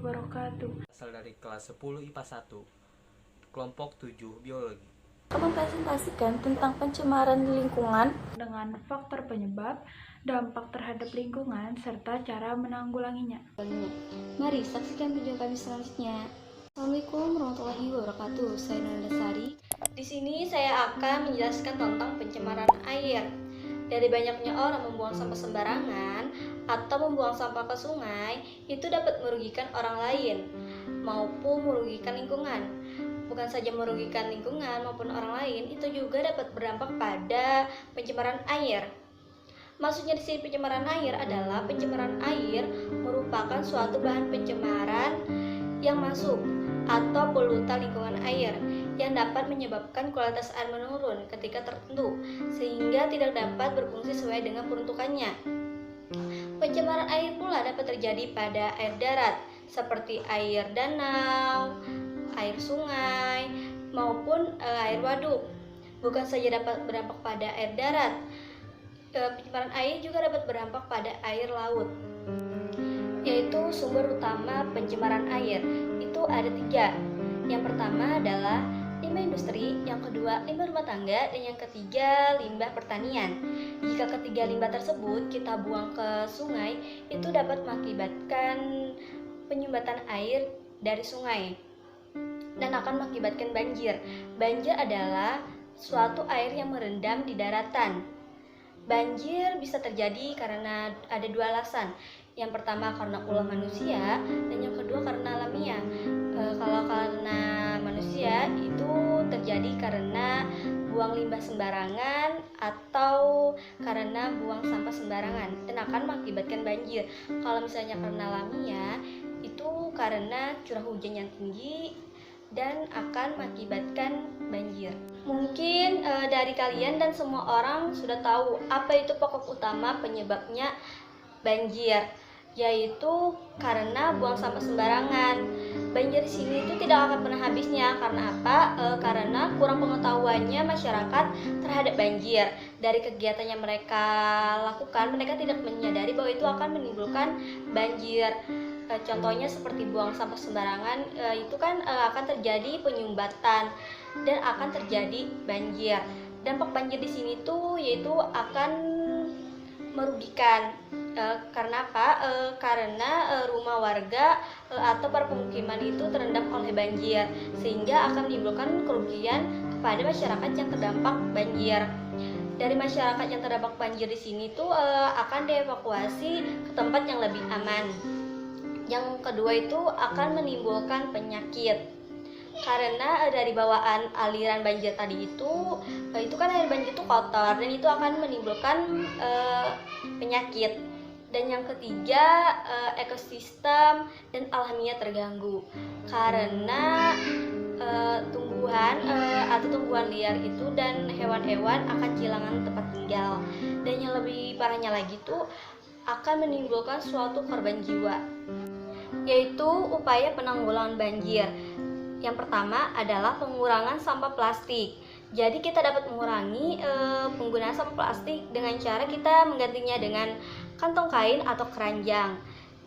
wabarakatuh. Asal dari kelas 10 IPA 1, kelompok 7 biologi. Mempresentasikan tentang pencemaran lingkungan Dengan faktor penyebab, dampak terhadap lingkungan, serta cara menanggulanginya. Mari saksikan video kami selanjutnya. Assalamualaikum warahmatullahi wabarakatuh. Saya Nanda Sari. Di sini saya akan menjelaskan tentang pencemaran air. Dari banyaknya orang membuang sampah sembarangan atau membuang sampah ke sungai, itu dapat merugikan orang lain maupun merugikan lingkungan. Bukan saja merugikan lingkungan maupun orang lain, itu juga dapat berdampak pada pencemaran air. Maksudnya di sini pencemaran air adalah pencemaran air merupakan suatu bahan pencemaran yang masuk atau polutan lingkungan air yang dapat menyebabkan kualitas air menurun ketika tertentu sehingga tidak dapat berfungsi sesuai dengan peruntukannya. Pencemaran air pula dapat terjadi pada air darat seperti air danau, air sungai, maupun air waduk. Bukan saja dapat berdampak pada air darat, pencemaran air juga dapat berdampak pada air laut. Yaitu sumber utama pencemaran air itu ada 3. Yang pertama adalah limbah industri, yang kedua limbah rumah tangga, dan yang ketiga limbah pertanian. Jika ketiga limbah tersebut kita buang ke sungai, itu dapat mengakibatkan penyumbatan air dari sungai dan akan mengakibatkan banjir. Banjir adalah suatu air yang merendam di daratan. Banjir bisa terjadi karena ada 2 alasan. Yang pertama karena ulah manusia, dan yang kedua karena alamiah. Kalau karena manusia itu terjadi karena buang limbah sembarangan atau karena buang sampah sembarangan dan akan mengakibatkan banjir. Kalau misalnya karena alamiah itu karena curah hujan yang tinggi dan akan mengakibatkan banjir. Mungkin dari kalian dan semua orang sudah tahu apa itu pokok utama penyebabnya banjir, yaitu karena buang sampah sembarangan. Banjir di sini itu tidak akan pernah habisnya. Karena apa? Karena kurang pengetahuannya masyarakat terhadap banjir. Dari kegiatan yang mereka lakukan, mereka tidak menyadari bahwa itu akan menimbulkan banjir. Contohnya seperti buang sampah sembarangan, itu kan akan terjadi penyumbatan dan akan terjadi banjir. Dampak banjir di sini tuh yaitu akan merugikan. Karena apa? Karena rumah warga atau para pemukiman itu terendam oleh banjir, sehingga akan menimbulkan kerugian kepada masyarakat yang terdampak banjir. Dari masyarakat yang terdampak banjir di sini tuh akan dievakuasi ke tempat yang lebih aman. Yang kedua itu akan menimbulkan penyakit. Karena dari bawaan aliran banjir tadi itu kan air banjir itu kotor dan itu akan menimbulkan penyakit. Dan yang ketiga, ekosistem dan alamiah terganggu karena tumbuhan atau tumbuhan liar itu dan hewan-hewan akan kehilangan tempat tinggal. Dan yang lebih parahnya lagi tuh akan menimbulkan suatu korban jiwa, yaitu upaya penanggulangan banjir. Yang pertama adalah pengurangan sampah plastik. Jadi kita dapat mengurangi penggunaan sampah plastik dengan cara kita menggantinya dengan kantong kain atau keranjang.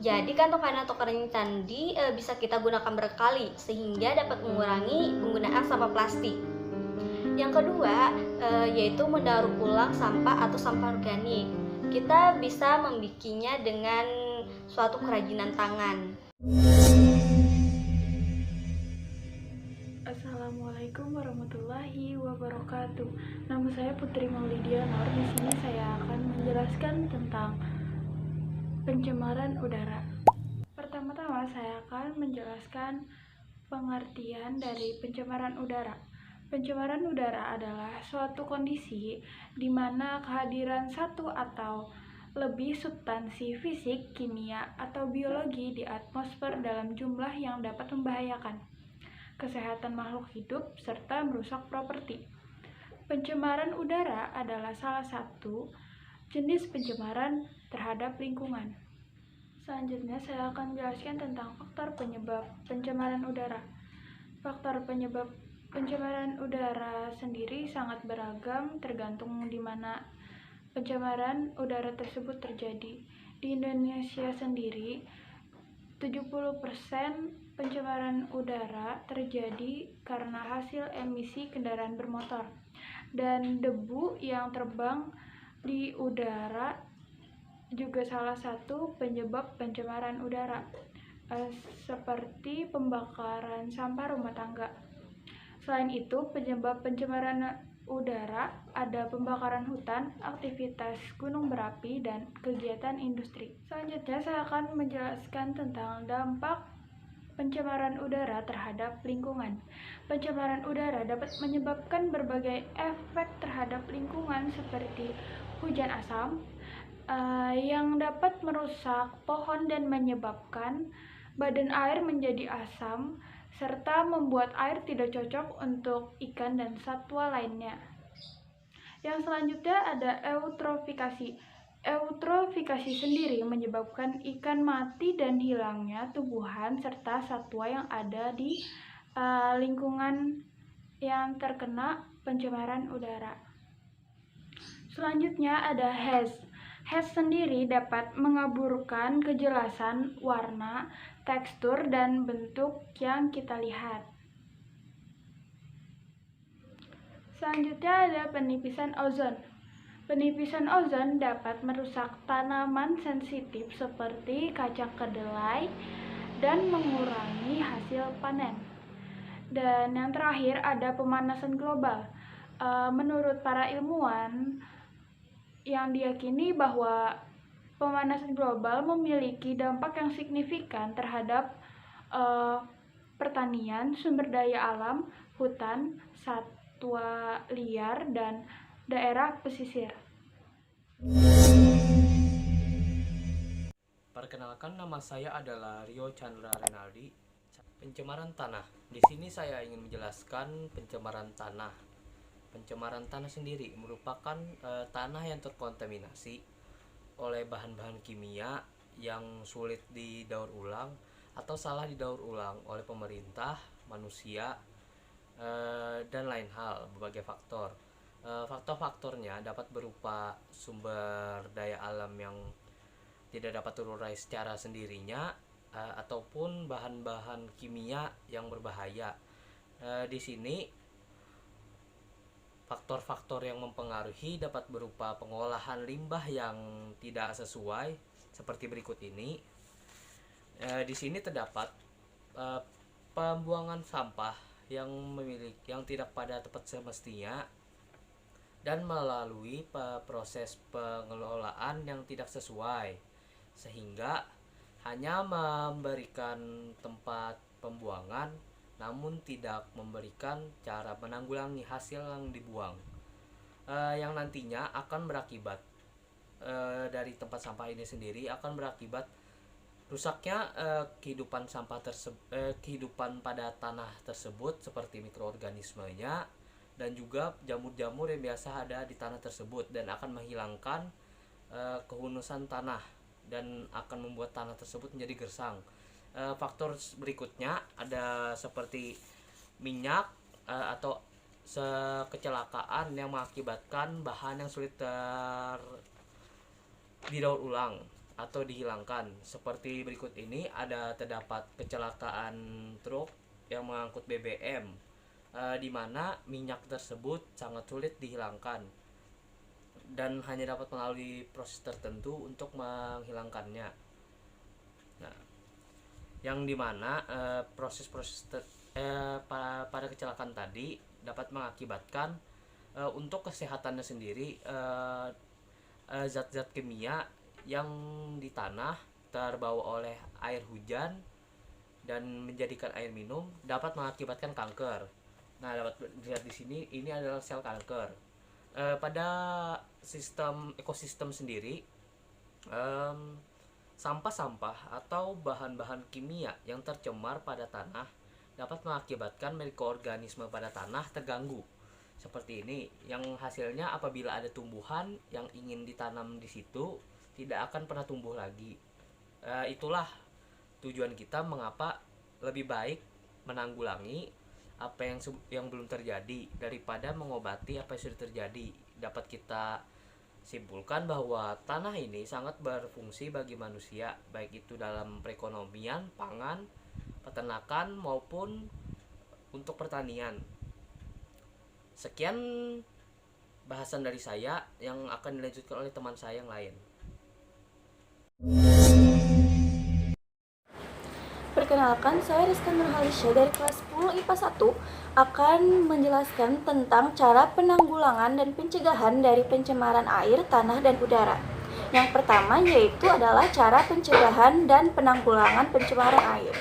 Jadi kantong kain atau keranjang tadi bisa kita gunakan berkali sehingga dapat mengurangi penggunaan sampah plastik. Yang kedua yaitu mendaur ulang sampah atau sampah organik. Kita bisa membikinnya dengan suatu kerajinan tangan. Assalamualaikum warahmatullahi wabarakatuh. Nama saya Putri Maulidia Nur. Di sini saya akan menjelaskan tentang pencemaran udara. Pertama-tama saya akan menjelaskan pengertian dari pencemaran udara. Pencemaran udara adalah suatu kondisi di mana kehadiran satu atau lebih substansi fisik, kimia, atau biologi di atmosfer dalam jumlah yang dapat membahayakan kesehatan makhluk hidup serta merusak properti. Pencemaran udara adalah salah satu jenis pencemaran terhadap lingkungan. Selanjutnya saya akan menjelaskan tentang faktor penyebab pencemaran udara. Faktor penyebab pencemaran udara sendiri sangat beragam tergantung di mana pencemaran udara tersebut terjadi. Di Indonesia sendiri 70% pencemaran udara terjadi karena hasil emisi kendaraan bermotor, dan debu yang terbang di udara juga salah satu penyebab pencemaran udara, seperti pembakaran sampah rumah tangga. Selain itu, penyebab pencemaran udara ada pembakaran hutan, aktivitas gunung berapi, dan kegiatan industri. Selanjutnya, saya akan menjelaskan tentang dampak pencemaran udara terhadap lingkungan. Pencemaran udara dapat menyebabkan berbagai efek terhadap lingkungan seperti hujan asam, yang dapat merusak pohon dan menyebabkan badan air menjadi asam, serta membuat air tidak cocok untuk ikan dan satwa lainnya. Yang selanjutnya ada eutrofikasi. Eutrofikasi sendiri menyebabkan ikan mati dan hilangnya tumbuhan serta satwa yang ada di lingkungan yang terkena pencemaran udara. Selanjutnya ada HES. HES sendiri dapat mengaburkan kejelasan warna, tekstur, dan bentuk yang kita lihat. Selanjutnya ada penipisan ozon. Penipisan ozon dapat merusak tanaman sensitif seperti kacang kedelai dan mengurangi hasil panen. Dan yang terakhir ada pemanasan global. Menurut para ilmuwan, yang diyakini bahwa pemanasan global memiliki dampak yang signifikan terhadap pertanian, sumber daya alam, hutan, satwa liar, dan daerah pesisir. Perkenalkan, nama saya adalah Rio Chandra Renaldi. Pencemaran tanah. Di sini saya ingin menjelaskan pencemaran tanah. Pencemaran tanah sendiri merupakan tanah yang terkontaminasi oleh bahan-bahan kimia yang sulit didaur ulang atau salah didaur ulang oleh pemerintah, manusia, dan lain hal, berbagai faktor. Faktor-faktornya dapat berupa sumber daya alam yang tidak dapat terurai secara sendirinya, ataupun bahan-bahan kimia yang berbahaya. Di sini faktor-faktor yang mempengaruhi dapat berupa pengolahan limbah yang tidak sesuai seperti berikut ini. Di sini terdapat pembuangan sampah yang tidak pada tempat semestinya dan melalui proses pengelolaan yang tidak sesuai, sehingga hanya memberikan tempat pembuangan namun tidak memberikan cara menanggulangi hasil yang dibuang, yang nantinya akan berakibat dari tempat sampah ini sendiri akan berakibat rusaknya kehidupan kehidupan pada tanah tersebut seperti mikroorganismenya dan juga jamur-jamur yang biasa ada di tanah tersebut, dan akan menghilangkan kehunusan tanah dan akan membuat tanah tersebut menjadi gersang. Faktor berikutnya ada seperti minyak atau kecelakaan yang mengakibatkan bahan yang sulit didaur ulang atau dihilangkan. Seperti berikut ini terdapat kecelakaan truk yang mengangkut BBM, di mana minyak tersebut sangat sulit dihilangkan dan hanya dapat melalui proses tertentu untuk menghilangkannya. Nah, yang dimana proses-proses pada kecelakaan tadi dapat mengakibatkan untuk kesehatannya sendiri zat-zat kimia yang di tanah terbawa oleh air hujan dan menjadikan air minum dapat mengakibatkan kanker. Nah, dapat dilihat di sini ini adalah sel kanker. Pada sistem ekosistem sendiri, sampah-sampah atau bahan-bahan kimia yang tercemar pada tanah dapat mengakibatkan mikroorganisme pada tanah terganggu. Seperti ini, yang hasilnya apabila ada tumbuhan yang ingin ditanam di situ tidak akan pernah tumbuh lagi. Itulah tujuan kita mengapa lebih baik menanggulangi apa yang belum terjadi daripada mengobati apa yang sudah terjadi. Dapat kita Simpulkan bahwa tanah ini sangat berfungsi bagi manusia, baik itu dalam perekonomian, pangan, peternakan, maupun untuk pertanian. Sekian bahasan dari saya yang akan dilanjutkan oleh teman saya yang lain. Perkenalkan, saya Rizka Nurhalisya dari kelas 10 IPA 1 akan menjelaskan tentang cara penanggulangan dan pencegahan dari pencemaran air, tanah, dan udara. Yang pertama yaitu adalah cara pencegahan dan penanggulangan pencemaran air.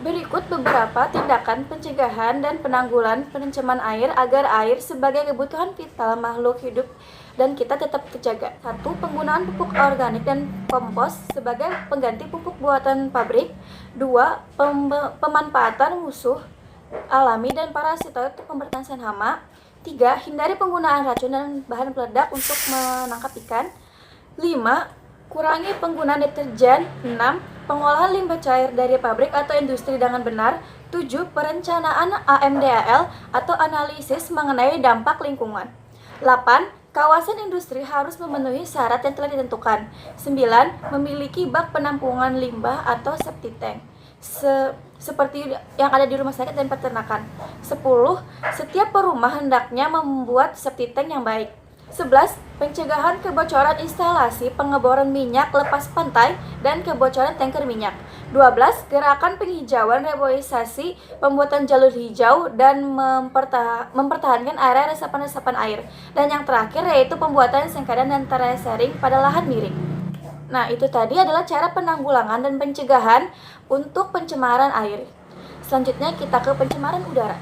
Berikut beberapa tindakan pencegahan dan penanggulangan pencemaran air agar air sebagai kebutuhan vital makhluk hidup dan kita tetap terjaga. 1. Penggunaan pupuk organik dan kompos sebagai pengganti pupuk buatan pabrik. 2. Pemanfaatan musuh alami dan parasitoid untuk pemberantasan hama. 3. Hindari penggunaan racun dan bahan peledak untuk menangkap ikan. 5. Kurangi penggunaan deterjen. 6. Pengolahan limbah cair dari pabrik atau industri dengan benar. 7. Perencanaan AMDAL atau analisis mengenai dampak lingkungan. 8. Kawasan industri harus memenuhi syarat yang telah ditentukan. 9. Memiliki bak penampungan limbah atau septic tank seperti yang ada di rumah sakit dan peternakan. 10. Setiap rumah hendaknya membuat septic tank yang baik. 11. Pencegahan kebocoran instalasi pengeboran minyak lepas pantai dan kebocoran tanker minyak. 12. Gerakan penghijauan reboisasi, pembuatan jalur hijau, dan mempertahankan area resapan-resapan air. Dan yang terakhir yaitu pembuatan sengkadang dan terasering pada lahan miring. Nah, itu tadi adalah cara penanggulangan dan pencegahan untuk pencemaran air. Selanjutnya kita ke pencemaran udara.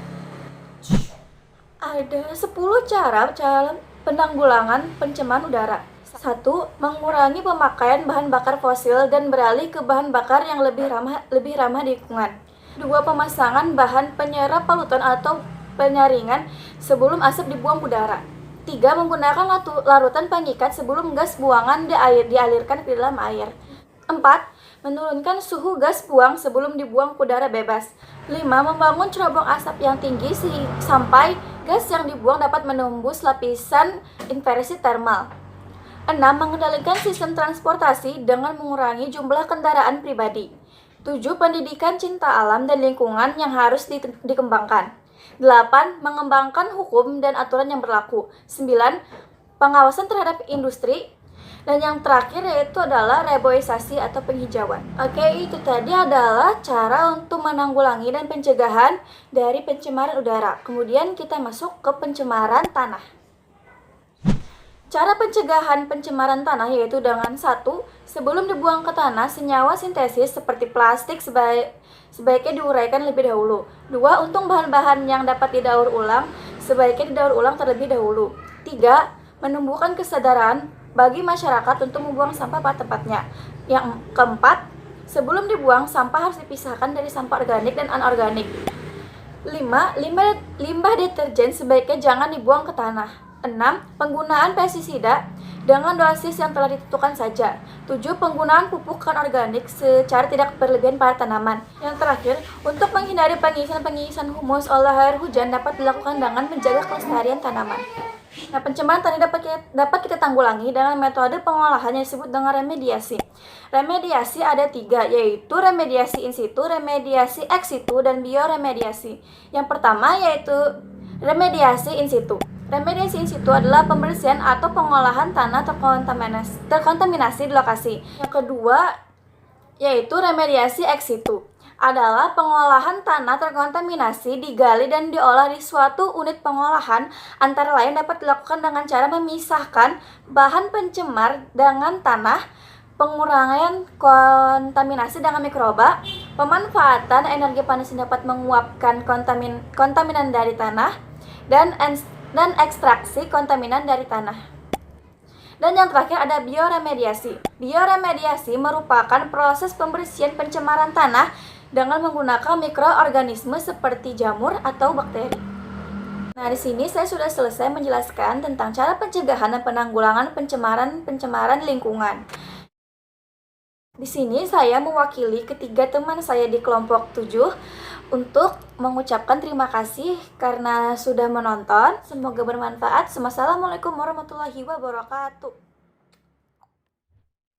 Ada 10 cara penanggulangan pencemaran udara. 1. Mengurangi pemakaian bahan bakar fosil dan beralih ke bahan bakar yang lebih ramah lingkungan. 2. Pemasangan bahan penyerap polutan atau penyaringan sebelum asap dibuang udara. 3. Menggunakan larutan pengikat sebelum gas buangan dialirkan ke dalam air. 4. Menurunkan suhu gas buang sebelum dibuang ke udara bebas. 5. Membangun cerobong asap yang tinggi sampai gas yang dibuang dapat menembus lapisan inversi termal. 6. Mengendalikan sistem transportasi dengan mengurangi jumlah kendaraan pribadi. 7. Pendidikan cinta alam dan lingkungan yang harus dikembangkan. 8. Mengembangkan hukum dan aturan yang berlaku. 9. Pengawasan terhadap industri. Dan yang terakhir yaitu adalah reboisasi atau penghijauan. Oke, itu tadi adalah cara untuk menanggulangi dan pencegahan dari pencemaran udara. Kemudian kita masuk ke pencemaran tanah. Cara pencegahan pencemaran tanah yaitu dengan 1. Sebelum dibuang ke tanah, senyawa sintesis seperti plastik sebaiknya diuraikan lebih dahulu. 2. Untuk bahan-bahan yang dapat didaur ulang, sebaiknya didaur ulang terlebih dahulu. 3. Menumbuhkan kesadaran bagi masyarakat untuk membuang sampah pada tempatnya. Yang keempat, sebelum dibuang, sampah harus dipisahkan dari sampah organik dan anorganik. 5. Limbah deterjen sebaiknya jangan dibuang ke tanah. 6. Penggunaan pestisida dengan dosis yang telah ditentukan saja. 7. Penggunaan pupuk anorganik secara tidak berlebihan pada tanaman. Yang terakhir, untuk menghindari pengisian humus oleh air hujan dapat dilakukan dengan menjaga kelestarian tanaman. Nah, pencemaran tanah dapat kita tanggulangi dengan metode pengolahan yang disebut dengan remediasi. Remediasi ada 3, yaitu remediasi in situ, remediasi ex situ, dan bioremediasi. Yang pertama yaitu remediasi in situ. Remediasi in situ adalah pembersihan atau pengolahan tanah terkontaminasi di lokasi. Yang kedua yaitu remediasi ex situ. Adalah pengolahan tanah terkontaminasi digali dan diolah di suatu unit pengolahan, antara lain dapat dilakukan dengan cara memisahkan bahan pencemar dengan tanah, pengurangan kontaminasi dengan mikroba, pemanfaatan energi panas yang dapat menguapkan kontaminan dari tanah, dan ekstraksi kontaminan dari tanah. Dan yang terakhir ada bioremediasi. Bioremediasi merupakan proses pembersihan pencemaran tanah dengan menggunakan mikroorganisme seperti jamur atau bakteri. Nah, di sini saya sudah selesai menjelaskan tentang cara pencegahan dan penanggulangan pencemaran lingkungan. Di sini saya mewakili ketiga teman saya di kelompok 7 untuk mengucapkan terima kasih karena sudah menonton. Semoga bermanfaat. Wassalamualaikum warahmatullahi wabarakatuh.